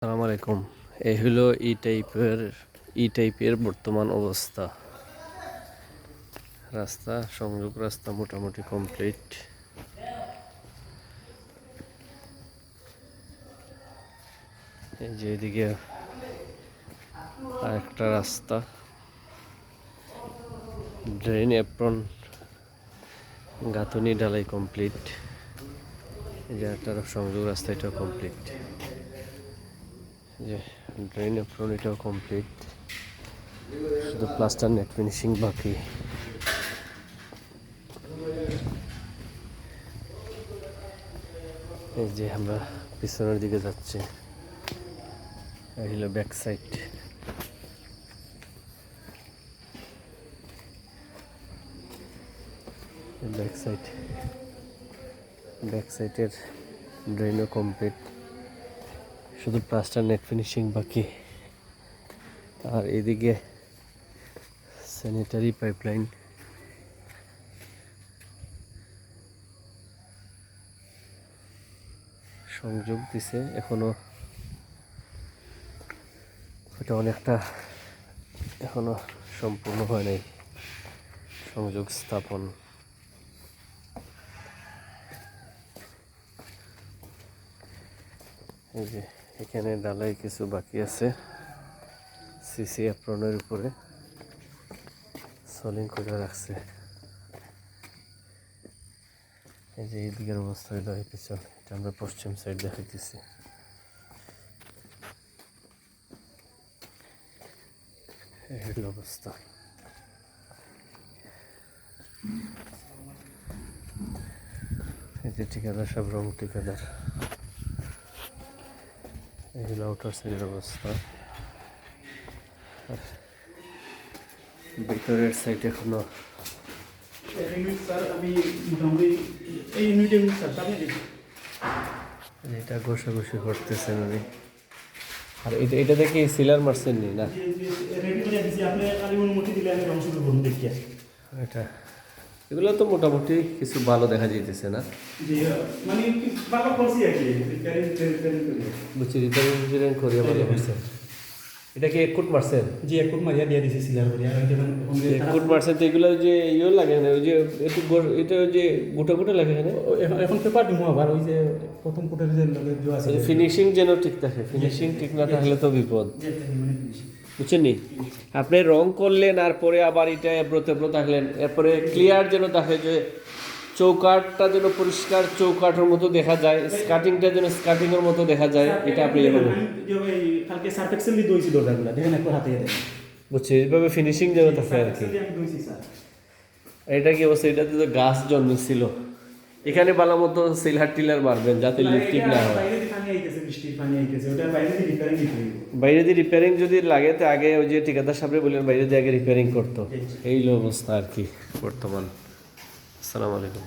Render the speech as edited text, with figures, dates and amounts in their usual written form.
আসসালামু আলাইকুম। এই হলো ই টাইপের বর্তমান অবস্থা। সংযোগ রাস্তা মোটামুটি কমপ্লিট। এই যে এদিকে আরেকটা রাস্তা, ড্রেন অ্যাপ্রন গাঁথনি ঢালাই কমপ্লিট। এই যে একটা সংযোগ রাস্তা, এটাও কমপ্লিট। যে ড্রেন অ্যাপ্রন এটাও কমপ্লিট, শুধু প্লাস্টার নেট ফিনিশিং বাকি। এই যে আমরা পিছনের দিকে যাচ্ছি, এই হলো ব্যাক সাইড। ব্যাক সাইডের ড্রেনও কমপ্লিট, শুধু প্লাস্টার নেট ফিনিশিং বাকি। আর এদিকে স্যানিটারি পাইপলাইন সংযোগ দিছে, এখনো এটা অনেকটা এখনো সম্পূর্ণ হয় নাই সংযোগ স্থাপন। এই যে এখানে ঢালাই কিছু বাকি আছে, সিসি অ্যাপ্রনের উপরে সলিং করে রাখছে। এই যে এই দিকের অবস্থা হলো এই পিছন, এটা আমরা পশ্চিম সাইড দেখাইতেছি। এই হলো অবস্থা। এই যে ঠিকাদার সব রং ঠিকাদার। এই হলো আউটার সাইডের অবস্থা। আর ভিতরের সাইড এখনো এটা ঘষাঘষি করতেছেন উনি। আর এটা দেখি সিলার মারছেন নি না? এটা এগুলো তো মোটামুটি কিছু ভালো দেখা যাইতেছে না? বুঝছি, রিপেয়ারিং করিয়া ভালো করছেন। এটা কি 1 ফুট মারছেন? জি 1 ফুট মারিয়া দিয়ে দিছি সিলার করিয়া। আর যখন 1 ফুট মারছেন তো এগুলো যে ইয়ে লাগে না, ওই যে একটু এটা যে গোটা গোটা লাগে না? এখন পেপার দিমু আবার ওই যে প্রথম ফুটের যে লগে জো আছে ফিনিশিং যেন ঠিক থাকে, ফিনিশিং ঠিক না থাকলে তো বিপদ, বুঝছেন নি? আপনি রং করলেন আর পরে আবার এটা এব্রোতে থাকলেন, এরপরে ক্লিয়ার যেন থাকে, যে চৌকাঠটা যেন পরিষ্কার চৌকাঠের মতো দেখা যায়, স্কার্টিংটা যেন স্কার্টিংয়ের মতো দেখা যায়, এটা আপনি কালকে সার্ফ এক্সেল দিয়ে দইছি দরজাগুলো দেখেন একবার হাতে দেন, বুঝছি, এইভাবে ফিনিশিং যেন থাকে আর কি। এটা কি অবস্থা? এটাতে তো গাছ জন্মেছিল, এখানে ভালো মতো সিলার টিলার মারবেন যাতে লিফটিং না হয়। বাইরে দিয়ে রিপেয়ারিং যদি লাগে তো আগে ওই যে ঠিকাদার সাহেব বললেন বাইরে দিয়ে আগে রিপেয়ারিং করতো। এই অবস্থা আর কি বর্তমান। আসসালামু আলাইকুম।